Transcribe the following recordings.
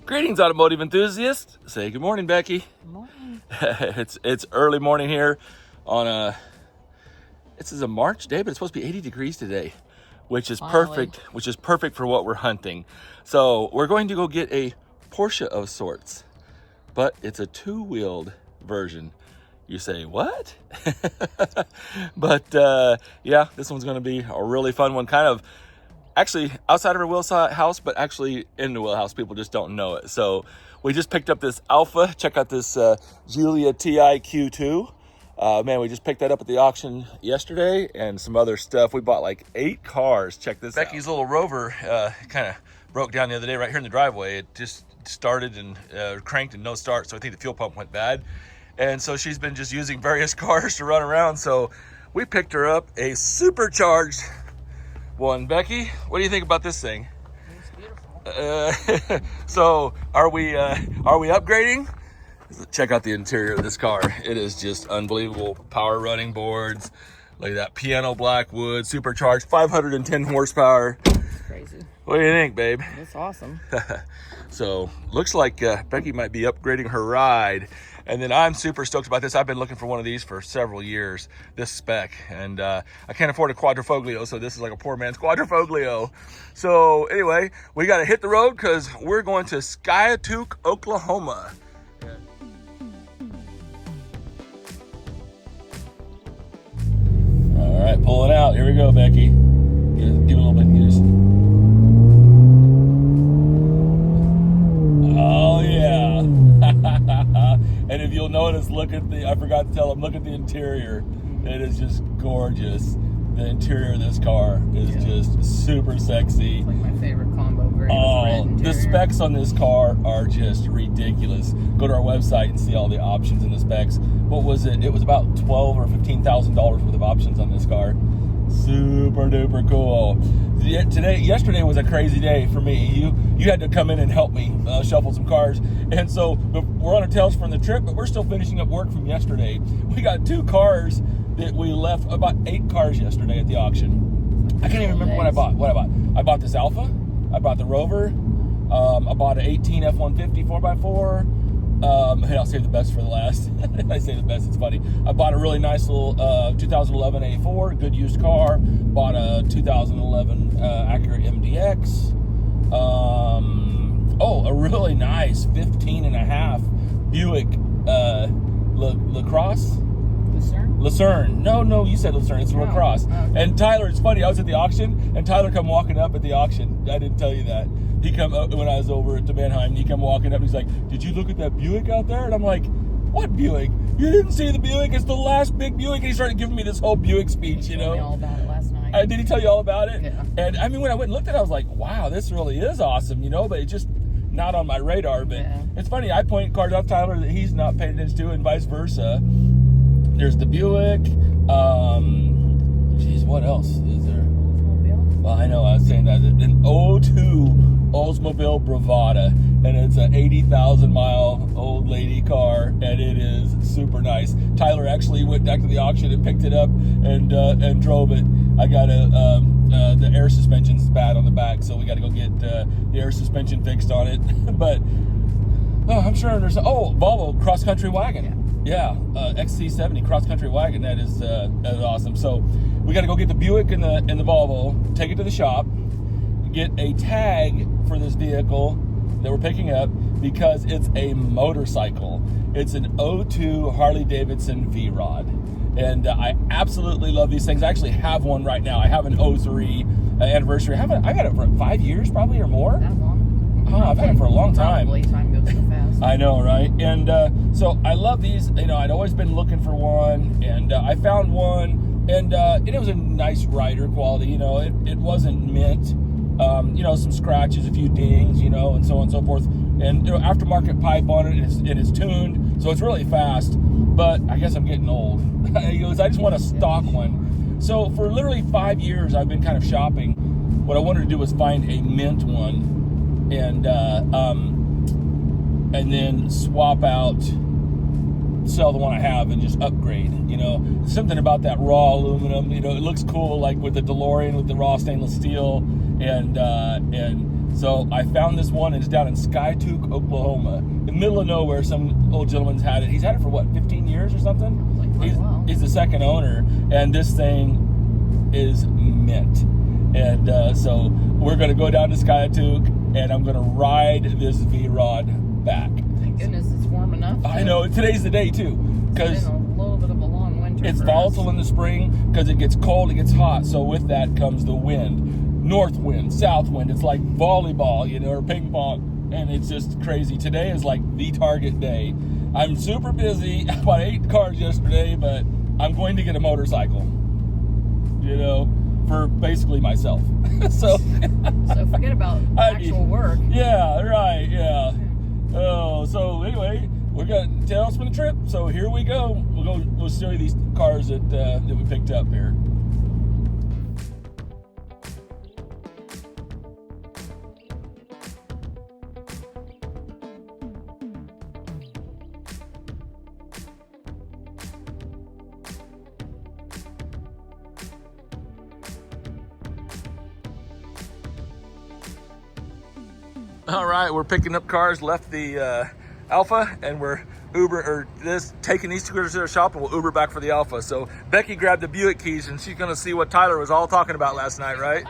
Greetings, automotive enthusiasts. Say good morning, Becky. Good morning. It's early morning here on this is a March day, but it's supposed to be 80 degrees today, which is perfect, which is perfect for what we're hunting. So we're going to go get a Porsche of sorts, but it's a two-wheeled version. You say, what? But yeah, this one's going to be a really fun one, kind of actually outside of our wheelhouse, but actually in the wheelhouse. People just don't know it. So we just picked up this Alpha. Check out this Giulia TI Q2. Man, we just picked that up at the auction yesterday, and some other stuff. We bought like 8 cars. Check this out. Becky's little Rover kind of broke down the other day right here in the driveway. It just started and cranked and no start, so I think the fuel pump went bad. And so she's been just using various cars to run around. So we picked her up a supercharged one. Becky, what do you think about this thing? It's beautiful. So are we upgrading? Check out the interior of this car. It is just unbelievable. Power running boards. Look at that piano black wood, supercharged, 510 horsepower. It's crazy. What do you think, babe? It's awesome. So looks like Becky might be upgrading her ride. And then I'm super stoked about this. I've been looking for one of these for several years, this spec. And I can't afford a quadrifoglio, so this is like a poor man's quadrifoglio. So anyway, we got to hit the road because we're going to Skiatook, Oklahoma. All right, pulling out. Here we go, Becky. Give it a little bit. Oh, yeah. And if you'll notice, I forgot to tell them, look at the interior. It is just gorgeous. The interior of this car is just super sexy. It's like my favorite combo. Oh, the specs on this car are just ridiculous. Go to our website and see all the options in the specs. What was it? It was about $12,000 or $15,000 worth of options on this car. Super duper cool. Yesterday was a crazy day for me. You had to come in and help me shuffle some cars, and so we're on our tails from the trip, but we're still finishing up work from yesterday. We got 2 cars that we left, about 8 cars yesterday at the auction. I can't even remember what I bought. I bought this Alpha. I bought the Rover. I bought an 18 F-150 4x4. And I'll save the best for the last. I say the best, it's funny. I bought a really nice little 2011 A4, good used car. Bought a 2011 Acura MDX. A really nice 15 and a half Buick LaCrosse? Lucerne. No, you said Lucerne. It's LaCrosse. Okay. And Tyler, it's funny, I was at the auction, and Tyler come walking up at the auction. I didn't tell you that. He come up when I was over at the Manheim, he come walking up, and he's like, did you look at that Buick out there? And I'm like, what Buick? You didn't see the Buick? It's the last big Buick. And he started giving me this whole Buick speech, He told me all about it last night. Did he tell you all about it? Yeah. And I mean, when I went and looked at it, I was like, wow, this really is awesome, but it's just not on my radar. But It's funny, I point cars out Tyler that he's not paying attention to, and vice versa. There's the Buick. What else is there? Oldsmobile. Well, I know, I was saying that. An 02 Oldsmobile Bravada, and it's an 80,000-mile old lady car, and it is super nice. Tyler actually went back to the auction and picked it up and drove it. I got the air suspension's bad on the back, so we got to go get the air suspension fixed on it. But I'm sure there's Volvo cross country wagon. Yeah, XC70 cross country wagon. That is awesome. So we got to go get the Buick and the Volvo, take it to the shop, get a tag for this vehicle that we're picking up because it's a motorcycle. It's an 02 Harley-Davidson V-Rod. And I absolutely love these things. I actually have one right now. I have an 03 anniversary. I've had it for 5 years probably or more. That long? I've had it for a long time. Probably. Time goes so fast. I know, right? And so I love these. I'd always been looking for one, and I found one, and it was a nice rider quality. It wasn't mint. Some scratches, a few dings, and so on and so forth. And aftermarket pipe on it, and it's tuned, so it's really fast. But I guess I'm getting old. I just want a stock one. So for literally 5 years, I've been kind of shopping. What I wanted to do was find a mint one, and then swap out, sell the one I have, and just upgrade. Something about that raw aluminum. It looks cool, like with the DeLorean with the raw stainless steel, and So I found this one. It's down in Skytook, Oklahoma, in the middle of nowhere. Some old gentleman's had it. He's had it for what, 15 years or something? He's the second owner, and this thing is mint. And so we're going to go down to Skytook, and I'm going to ride this V-Rod back. Thank goodness it's warm enough. I know. Today's the day, too. Because it's been a little bit of a long winter. it's volatile in the spring because it gets cold, it gets hot. So with that comes the wind. North wind, south wind. It's like volleyball, or ping pong. And it's just crazy. Today is like the target day. I'm super busy. I bought 8 cars yesterday, but I'm going to get a motorcycle, for basically myself. So forget about actual work. Yeah, right, yeah. Oh, so anyway, we're going to tell us for the trip. So here we go. We'll show you these cars that we picked up here. All right, we're picking up cars. Left the Alpha, and we're taking these 2 cars to the shop, and we'll Uber back for the Alpha. So Becky grabbed the Buick keys, and she's gonna see what Tyler was all talking about last night, right?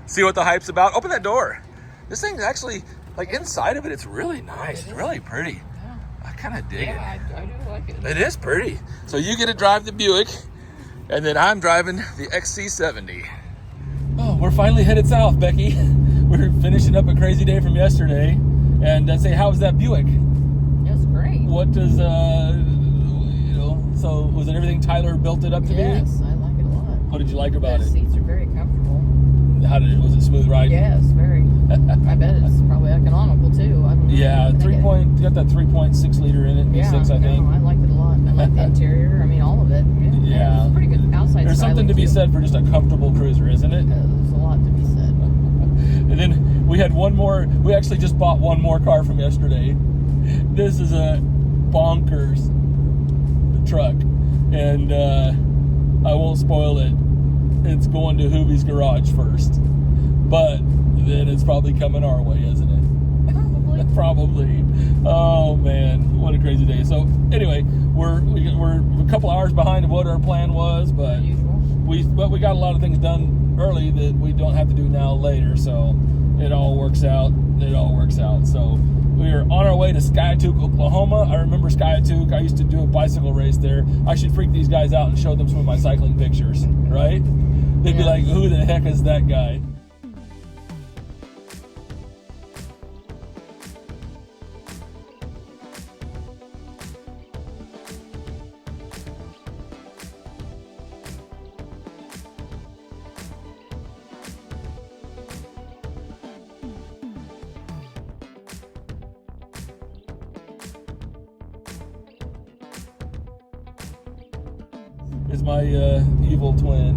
See what the hype's about. Open that door. This thing's actually, like, inside of it, it's really nice. It's really pretty. Yeah. I kind of dig it. I do like it. It is pretty. So you get to drive the Buick, and then I'm driving the XC70. Oh, we're finally headed south, Becky. We're finishing up a crazy day from yesterday. And say, how was that Buick? It's great. What does, so was it everything Tyler built it up to be? Yes, I like it a lot. What did you like about The it? seats are very comfortable. Was it smooth ride? Yes, very. I bet it's probably economical too. I don't know. Yeah, got that 3.6 liter in it, V6, I think. No, I liked it a lot. I like the interior. I mean, all of it. Yeah. It's pretty good outside. There's something to be said for just a comfortable cruiser, isn't it? There's a lot to be said. And then we had one more. We actually just bought one more car from yesterday. This is a bonkers truck, and I won't spoil it. It's going to Hoovie's garage first, but then it's probably coming our way, isn't it? Probably. Oh man, what a crazy day. So anyway, we're a couple hours behind of what our plan was, but we got a lot of things done early that we don't have to do now later. So it all works out. So we are on our way to Skytook, Oklahoma. I remember Skytook. I used to do a bicycle race there. I should freak these guys out and show them some of my cycling pictures, right? They'd be like, who the heck is that guy? Is my evil twin.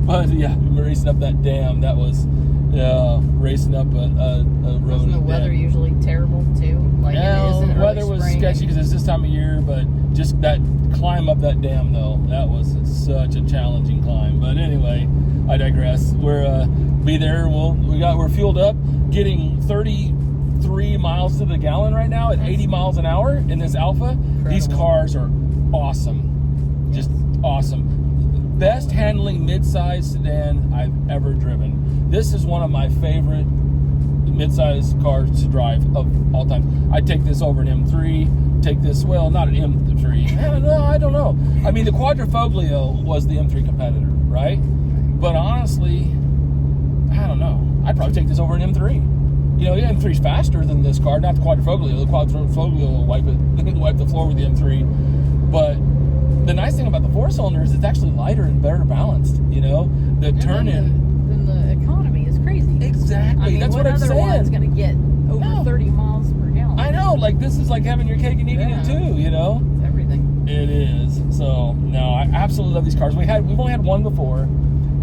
But yeah, racing up that dam, that was racing up a road. Isn't the weather usually terrible too? Like the weather was sketchy because it's this time of year, but just that climb up that dam though, that was such a challenging climb. But anyway, I digress. We're be there. We're fueled up, getting 33 miles to the gallon right now at 80 miles an hour in this Alpha. Incredible. These cars are awesome, just awesome. Best handling mid-size sedan I've ever driven. This is one of my favorite mid-size cars to drive of all time. I'd take this over an M3. Take this, well, not an M3. I don't know. I mean, the Quadrifoglio was the M3 competitor, right? But honestly, I don't know. I'd probably take this over an M3. The M3's faster than this car, not the Quadrifoglio. The Quadrifoglio will wipe the floor with the M3. But the nice thing about the 4-cylinder is it's actually lighter and better balanced. The turn-in. The economy is crazy. Exactly. I mean, that's what I'm saying. What other one's going to get over 30 miles per gallon? I know. Like, this is like having your cake and eating it too, It's everything. It is. So, no, I absolutely love these cars. We've only had one before.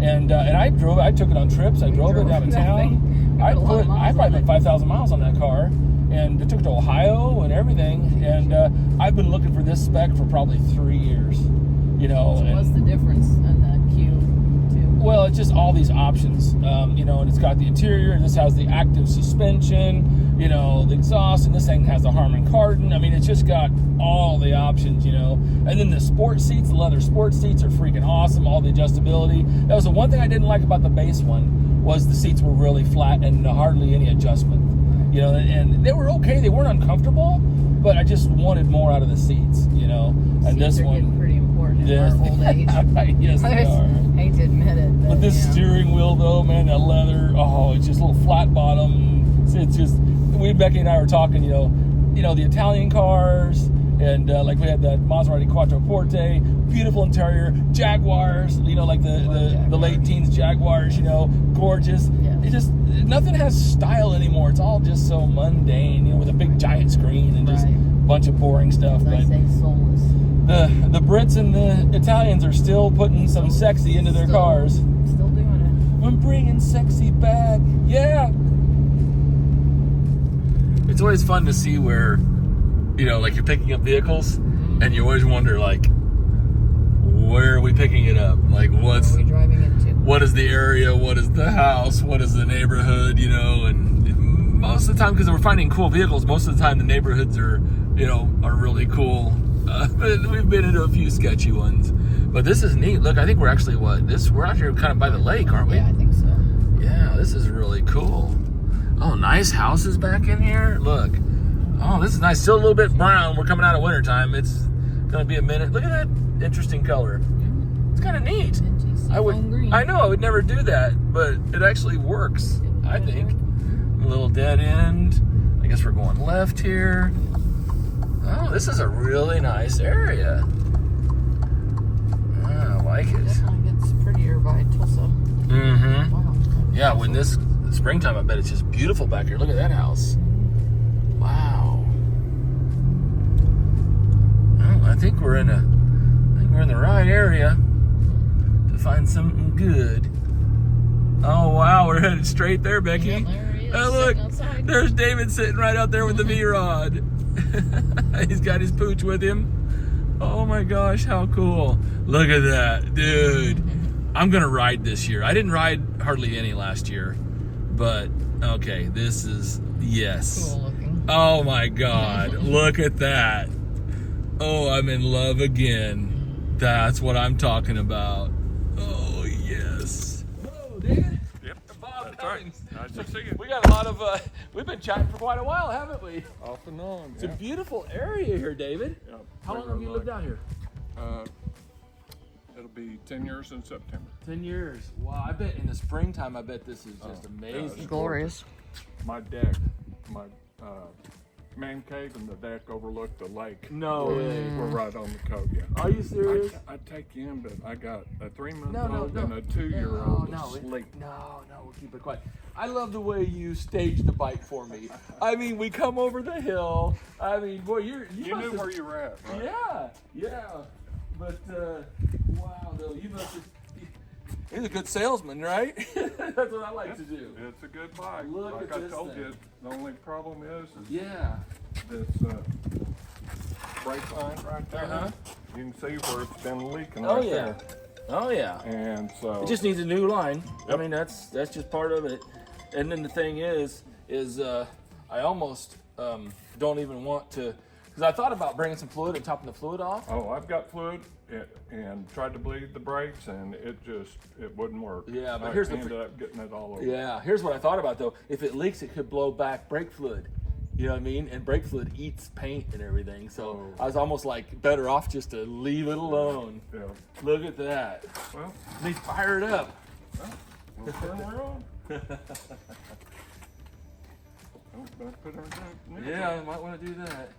And I drove it. I took it on trips. I drove it out of town. I probably put 5,000 miles on that car. And I took it to Ohio and everything. And I've been looking for this spec for probably 3 years. What's the difference in the Q2? Well, it's just all these options, you know, and it's got the interior, and this has the active suspension, you know, the exhaust, and this thing has the Harman Kardon. I mean, it's just got all the options, you know. And then the sports seats, the leather sports seats are freaking awesome, all the adjustability. That was the one thing I didn't like about the base one, was the seats were really flat and hardly any adjustment, you know, and they were okay. They weren't uncomfortable, but I just wanted more out of the seats, you know. And Seats this are one, getting pretty important in our old age. yes, they are. I hate to admit it, But this yeah. steering wheel, though, man, that leather, oh, it's just a little flat bottom. It's just, Becky and I were talking, you know, the Italian cars, and like we had the Maserati Quattroporte, beautiful interior, Jaguars, you know, like the late teens Jaguars, you know, gorgeous. Yeah. It just, nothing has style anymore. It's all just so mundane, you know, with a big giant screen and just a bunch of boring stuff. As I say, soulless. The Brits and the Italians are still putting some sexy into their cars. Still doing I'm bringing sexy back. Yeah. It's always fun to see where, you know, like you're picking up vehicles, and you always wonder, like, where are we picking it up? Like, What are we driving into? what is the area? What is the house? What is the neighborhood? You know, and most of the time, because we're finding cool vehicles, most of the time the neighborhoods are, you know, are really cool. But we've been into a few sketchy ones. But this is neat. Look, I think we're actually, we're out here kind of by the lake, aren't we? Yeah, I think so. Yeah, this is really cool. Oh, nice houses back in here. Look. Oh, this is nice. Still a little bit brown. We're coming out of wintertime. It's going to be a minute. Look at that interesting color. It's kind of neat. Green. I know I would never do that, but it actually works, I think. A little dead end. I guess we're going left here. Oh, this is a really nice area. I like it. Definitely gets prettier by Tulsa. Mm-hmm. Wow. Yeah, when this springtime, I bet it's just beautiful back here. Look at that house. Wow. Well, I think we're in the right area to find something good. Oh wow, we're headed straight there, Becky. Yep, there he is, Oh look, sitting outside. there's David sitting right out there with the V-Rod. He's got his pooch with him. Oh my gosh, how cool. Look at that, dude. I'm gonna ride this year. I didn't ride hardly any last year, but okay, this is, yes. Cool looking. Oh my God, look at that. Oh, I'm in love again. That's what I'm talking about. Oh, yes. Hello, David. Yep, Bob that's right. Cummings. Nice to see you. We got a lot of, we've been chatting for quite a while, haven't we? Off and on. It's a beautiful area here, David. Yeah, How long have you lived out here? It'll be 10 years in September. 10 years. Wow, I bet in the springtime, I bet this is just amazing. it's Glorious. My deck, my man cave and the deck overlook the lake. No way. We're right on the coast, yeah. Are you serious? I'd take you in, but I got a 3-month-old No. and a 2-year-old No, asleep. No, we'll keep it quiet. I love the way you stage the bike for me. I mean, we come over the hill. I mean, boy, you You must knew have, where you were at, right? Yeah. But wow, though, you must have. He's a good salesman, right? That's what I like to do. It's a good bike. Look like at I this told thing. you, the only problem is Yeah. this brake line right there. Uh-huh. You can see where it's been leaking Oh right yeah. there. Oh yeah. And so It just needs a new line. I Yep. mean, that's just part of it. And then the thing is I almost don't even want to, because I thought about bringing some fluid and topping the fluid off. oh, I've got fluid and tried to bleed the brakes, and it wouldn't work. Yeah, but I here's the ended up getting it all over. Yeah, here's what I thought about though. If it leaks, it could blow back brake fluid. You know what I mean? And brake fluid eats paint and everything. So Oh. I was almost like better off just to leave it alone. Yeah. Look at that. Well, They fire it up. we'll turn her on. Oh, better put her in there. Yeah, I might want to do that.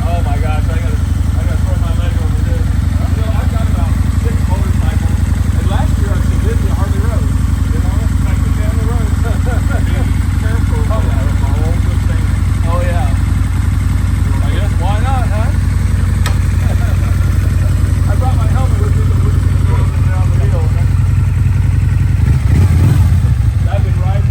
Oh my gosh, I gotta throw my leg over this. You know, I've got about 6 motorcycles, and last year I was so busy at Harley Road. You know, I took down the road. Be careful. Oh, yeah. All good thing. Oh yeah. I guess why not, huh? I brought my helmet with me, so we can go up and down the hill. I've been riding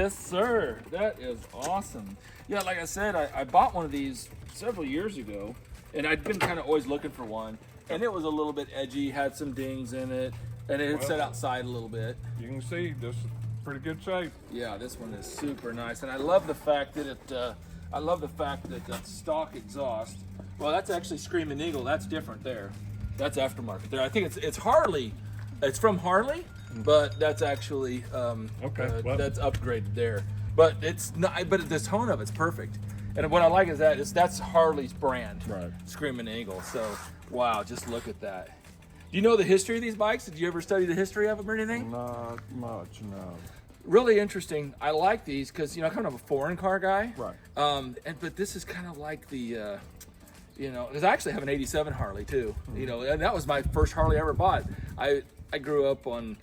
Yes, sir. That is awesome. Yeah, like I said, I bought one of these several years ago, and I'd been kind of always looking for one, and it was a little bit edgy, had some dings in it, and it had set outside a little bit. You can see this is pretty good shape. Yeah, this one is super nice, and I love the fact that that stock exhaust. Well, that's actually Screaming Eagle. That's different there. That's aftermarket there. I think it's Harley. It's from Harley, but that's actually that's upgraded there. But it's not. But the tone of it's perfect. And what I like is that's Harley's brand, Right. Screaming Eagle. So wow, just look at that. Do you know the history of these bikes? Did you ever study the history of them or anything? Not much, no. Really interesting. I like these because I'm kind of a foreign car guy. Right. But this is kind of like the. Because I actually have an '87 Harley too. And that was my first Harley I ever bought. I grew up on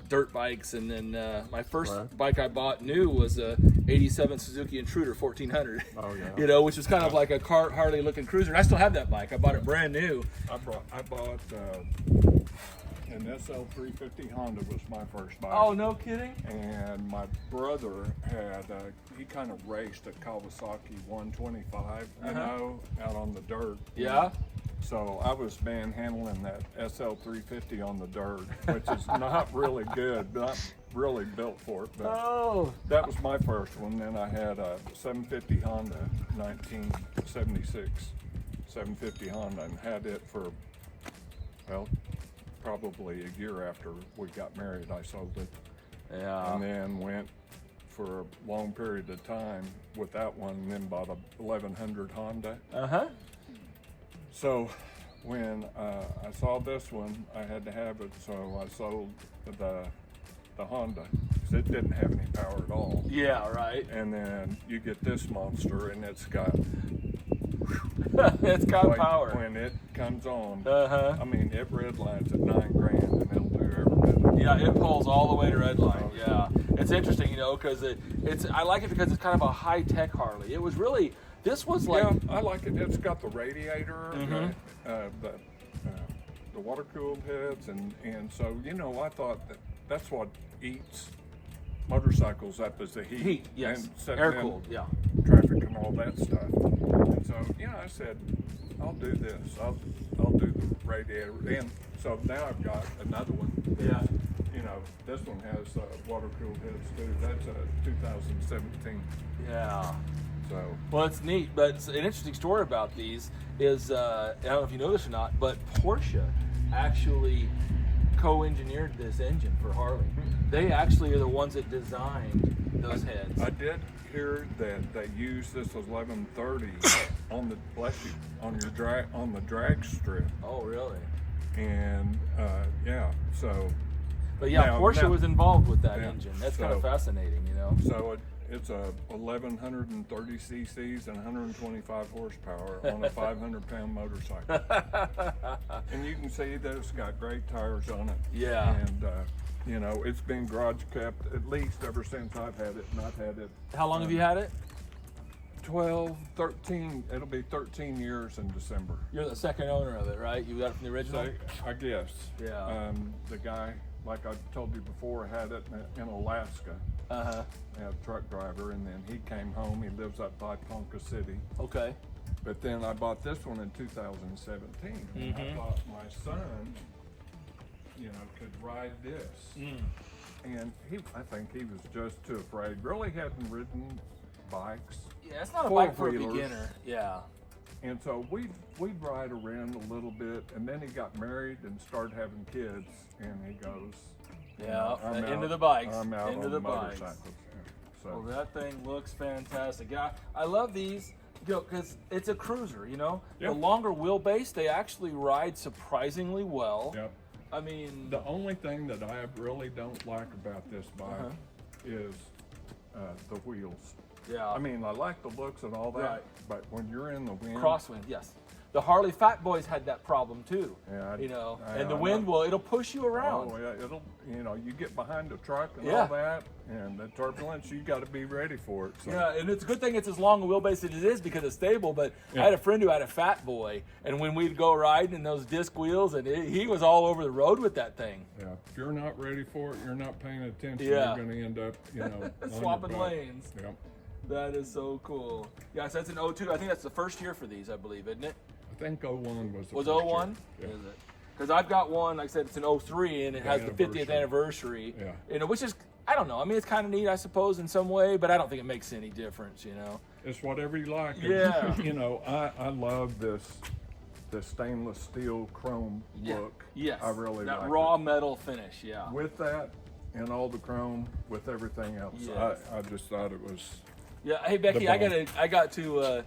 dirt bikes, and then my first bike I bought new was a '87 Suzuki Intruder 1400. Oh yeah. Which was kind of like a Harley looking cruiser. And I still have that bike. I bought it brand new. I bought an SL350 Honda was my first bike. Oh, no kidding. And my brother had he kind of raced a Kawasaki 125, out on the dirt. Yeah. So I was manhandling that SL350 on the dirt, which is not really good, not really built for it. But that was my first one. Then I had a 750 Honda, 1976 750 Honda, and had it for, probably a year after we got married. I sold it. Yeah. And then went for a long period of time with that one, and then bought a 1100 Honda. So when I saw this one, I had to have it, so I sold the Honda, because it didn't have any power at all. Yeah, right. And then you get this monster, and it's got it's got power. When it comes on, I mean, it redlines at $9,000, and it'll do every bit. Yeah, it pulls all the way to redline. Yeah, it's interesting, because I like it because it's kind of a high tech Harley. It was really. This was like... Yeah, I like it. It's got the radiator, the water-cooled heads, and so, I thought that's what eats motorcycles up is the heat. Heat, yes. And air-cooled, yeah. Traffic and all that stuff. And so, I said, I'll do this. I'll do the radiator. And so now I've got another one. Yeah. This one has water-cooled heads, too. That's a 2017. Yeah. So. Well, it's neat, but an interesting story about these is, I don't know if you know this or not, but Porsche actually co-engineered this engine for Harley. They actually are the ones that designed those heads. I did hear that they use this 1130 on the drag strip. Oh, really? And so. But yeah, Porsche was involved with that engine. That's kind of fascinating, So it's a 1130 cc's and 125 horsepower on a 500-pound motorcycle. And you can see that it's got great tires on it. Yeah. And it's been garage kept at least ever since I've had it, and I've had it. How long have you had it? 13, it'll be 13 years in December. You're the second owner of it, right? You got it from the original? I guess. Yeah. The guy, like I told you before, had it in Alaska. A truck driver, and then he came home. He lives up by Ponca City. Okay. But then I bought this one in 2017. And I thought my son, could ride this. And I think he was just too afraid. Really hadn't ridden bikes. Yeah, it's not a bike for a beginner. Yeah. And so we'd ride around a little bit, and then he got married and started having kids, and he goes, into the bikes. I'm out into on the motorcycles. bikes. So. Well, that thing looks fantastic. I love these, because it's a cruiser, Yep. The longer wheelbase, they actually ride surprisingly well. Yep. I mean... The only thing that I really don't like about this bike is the wheels. Yeah. I mean, I like the looks and all that, but when you're in the wind... Crosswind, yes. the Harley Fat Boys had that problem too. Yeah, you know, I and the know. wind it'll push you around. Oh, yeah, it'll, you know, you get behind the truck and Yeah. all that, and the turbulence, you got to be ready for it. So. Yeah, and it's a good thing it's as long a wheelbase as it is because it's stable. But I had a friend who had a Fat Boy, and when we'd go riding in those disc wheels, and he was all over the road with that thing. Yeah, if you're not ready for it, you're not paying attention. Yeah. You're going to end up, you know, on your Swapping butt. lanes. Yep. That is so cool. Yeah, so that's an 02. I think that's the first year for these, I believe, isn't it? I think 01 was the Was first 01? year. Is it? Because I've got one, like I said, it's an 03, and it has the 50th anniversary. Yeah. You know, which is, I don't know. I mean, it's kind of neat, I suppose, in some way, but I don't think it makes any difference, you know. It's whatever you like. Yeah. You know, I love this stainless steel chrome look. Yes. I really that like raw it. metal finish, yeah. With that and all the chrome, with everything else, Yes. I just thought it was. Yeah, hey Becky, The I got to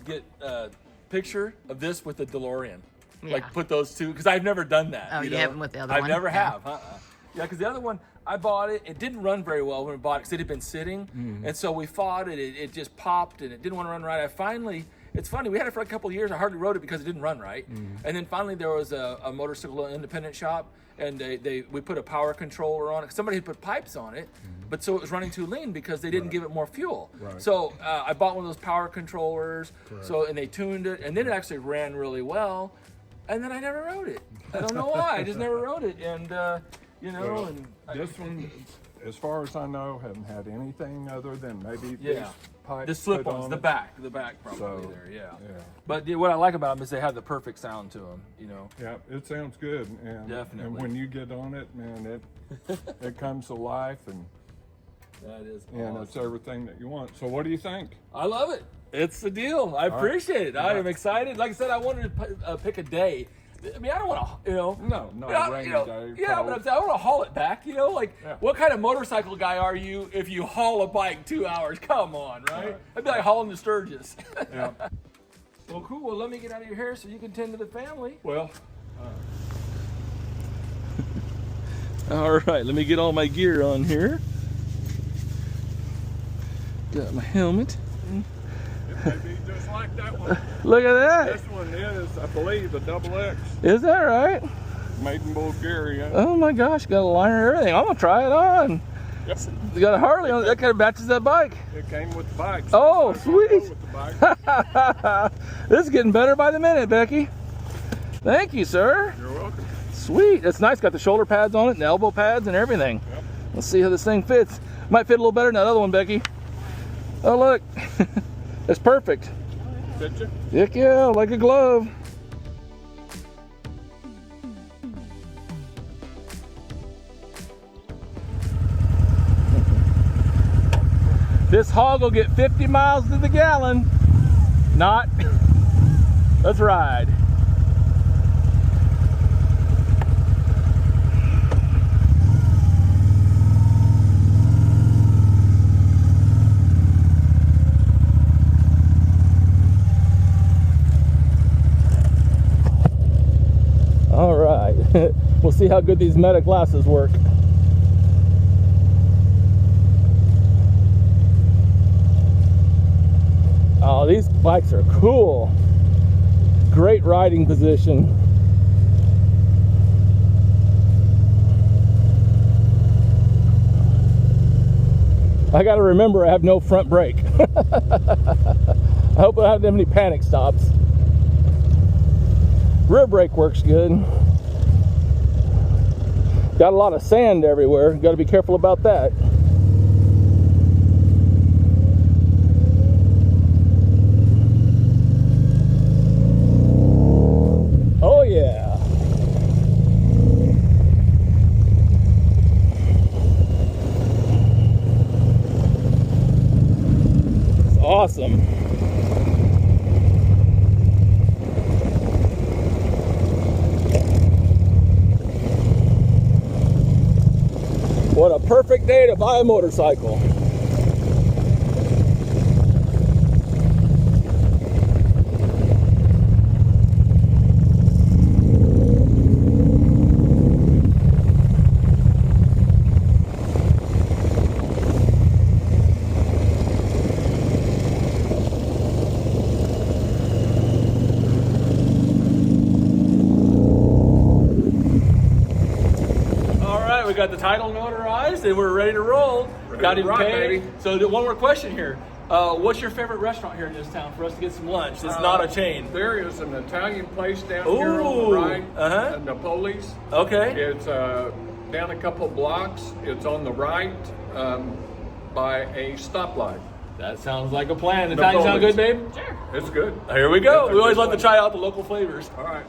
get a picture of this with the DeLorean. Like Yeah. put those two, because I've never done that. Oh, you know? haven't with the other I one? never Yeah. have. Yeah, because the other one, I bought it. It didn't run very well when we bought it because it had been sitting, and so we fought it. It just popped and it didn't want to run right. It's funny, we had it for a couple of years. I hardly rode it because it didn't run right, and then finally there was a motorcycle independent shop, and we put a power controller on it. Somebody had put pipes on it, but so it was running too lean because they didn't give it more fuel. Right. So I bought one of those power controllers. And they tuned it, and then it actually ran really well. And then I never rode it. I don't know why. I just never rode it, and you know. Well, and this one, as far as I know, hasn't had anything other than maybe these pipes. the slip put ons, on the it. back probably So, there. Yeah. yeah. But what I like about them is they have the perfect sound to them. You know. Yeah, it sounds good, and Definitely. And when you get on it, man, it comes to life, and That is. it's awesome. everything that you want. So, what do you think? I love it. It's the deal. I appreciate it. I am excited. Like I said, I wanted to pick a day. I mean, I don't want to, you know. No, Yeah, rainy you know, day. yeah, cold. but I'm saying I want to haul it back. You know, like Yeah. what kind of motorcycle guy are you if you haul a bike 2 hours? Come on, right? That'd be like hauling the Sturgis. Yeah. Well, cool. Well, let me get out of your hair so you can tend to the family. Well, All right, let me get all my gear on here. Got my helmet. it may be just like that one. Look at that. This one is, I believe, a double X, Is that right? made in Bulgaria. Oh my gosh, got a liner and everything. I'm gonna try it on. Yep. You got a Harley on it. That kind of matches that bike. It came with the bike. Oh, That's what I go sweet. with the bike. This is getting better by the minute, Becky. Thank you, sir. You're welcome. Sweet. That's nice. Got the shoulder pads on it and the elbow pads and everything. Yep. Let's see how this thing fits. Might fit a little better than that other one, Becky. Oh, look. That's perfect. Did you? Heck yeah, like a glove. This hog will get 50 miles to the gallon. Not. Let's ride. All right. We'll see how good these meta classes work. Oh, these bikes are cool. Great riding position. I gotta remember I have no front brake. I hope I don't have any panic stops. Rear brake works good. Got a lot of sand everywhere. Got to be careful about that. Oh yeah. It's awesome. What a perfect day to buy a motorcycle. got the title notarized and we're ready to roll. Got him paid. baby. So one more question here. What's your favorite restaurant here in this town for us to get some lunch? It's not a chain. There is an Italian place down here on the right, Napoli's. Okay. It's down a couple blocks. It's on the right by a stoplight. That sounds like a plan. Italian sound good, babe? Sure. It's good. Here we go. It's a We always good love to place. try out the local flavors. All right.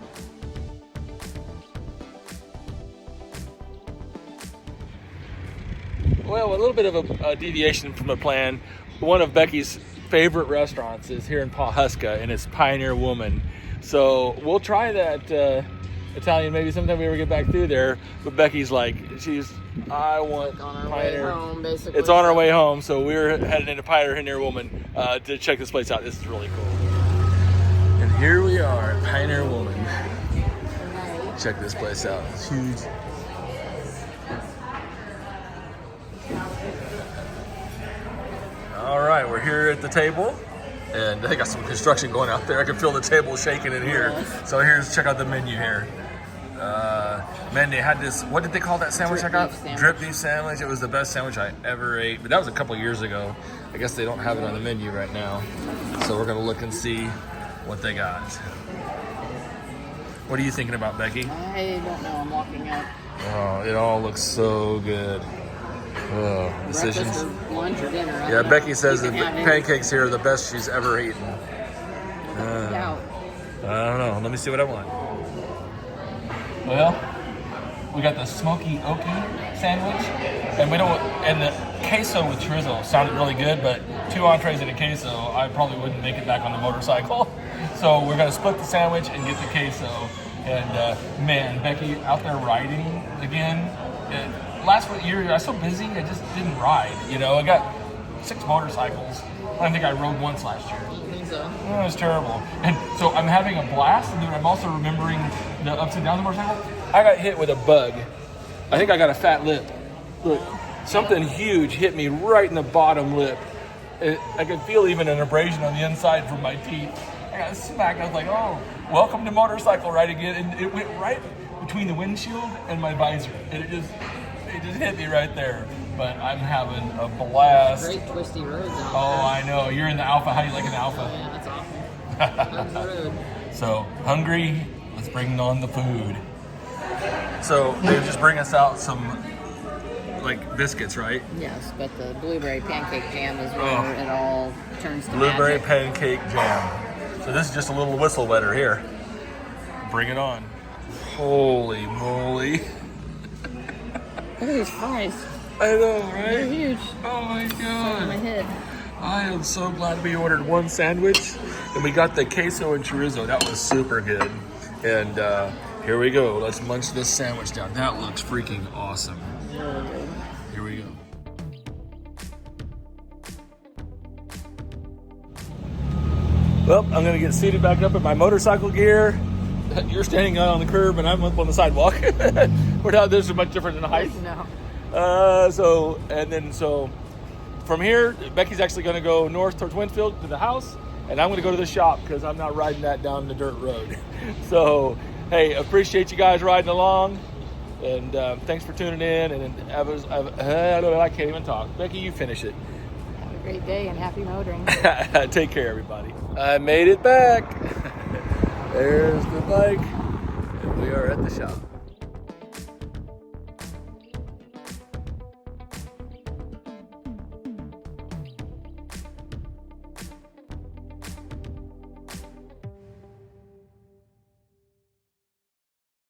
Well, a little bit of a deviation from the plan. One of Becky's favorite restaurants is here in Pawhuska, and it's Pioneer Woman. So we'll try that Italian maybe sometime we ever get back through there. But Becky's like, I want On our Pioneer. way home, basically. It's on our way home, so we're heading into Pioneer Woman to check this place out. This is really cool. And here we are at Pioneer Woman. Check this place out. It's huge. All right, we're here at the table, and they got some construction going out there. I can feel the table shaking in here. Yes. So check out the menu here. Man, they had this, what did they call that sandwich I got? Drip beef sandwich. Drip beef sandwich. It was the best sandwich I ever ate, but that was a couple years ago. I guess they don't have it on the menu right now. So we're gonna look and see what they got. What are you thinking about, Becky? I don't know. I'm walking up. Oh, it all looks so good. Oh, decisions. Breakfast or lunch or dinner. I Yeah, don't know. Becky says You the can have any. pancakes here are the best she's ever eaten. Yeah. I don't know. Let me see what I want. Well, we got the smoky oaky sandwich, and the queso with chorizo sounded really good, but 2 entrees and a queso, I probably wouldn't make it back on the motorcycle. So we're gonna split the sandwich and get the queso. And man, Becky out there riding again. Last year I was so busy, I just didn't ride. I got 6 motorcycles. I don't think I rode once last year. I don't think so. Oh, it was terrible. And so I'm having a blast, and then I'm also remembering the ups and downs of the motorcycle. I got hit with a bug. I think I got a fat lip. Look, something huge hit me right in the bottom lip. I could feel even an abrasion on the inside from my teeth. I got smacked. I was like, oh, welcome to motorcycle riding again. And it went right between the windshield and my visor. And it just hit me right there. But I'm having a blast. Great twisty roads out Oh, I know. You're in the Alpha. How do you like an there. Alpha? Yeah, that's awful. That's the road. So, hungry, let's bring on the food. So, they just bring us out some, like, biscuits, right? Yes, but the blueberry pancake jam is where Oh. it all turns to Blueberry magic. pancake jam. So, this is just a little whistle wetter here. Bring it on. Holy moly. Look at these fries. I know, They're right? huge. Oh my On my god. head. I am so glad we ordered one sandwich and we got the queso and chorizo. That was super good. And here we go. Let's munch this sandwich down. That looks freaking awesome. Really good. Here we go. Well, I'm gonna get seated back up in my motorcycle gear. You're standing out on the curb and I'm up on the sidewalk. We're not, this is much different in height. No. So from here, Becky's actually gonna go north towards Winfield to the house, and I'm gonna go to the shop because I'm not riding that down the dirt road. So, hey, appreciate you guys riding along, and thanks for tuning in. And I can't even talk. Becky, you finish it. Have a great day and happy motoring. Take care, everybody. I made it back. There's the bike, and we are at the shop.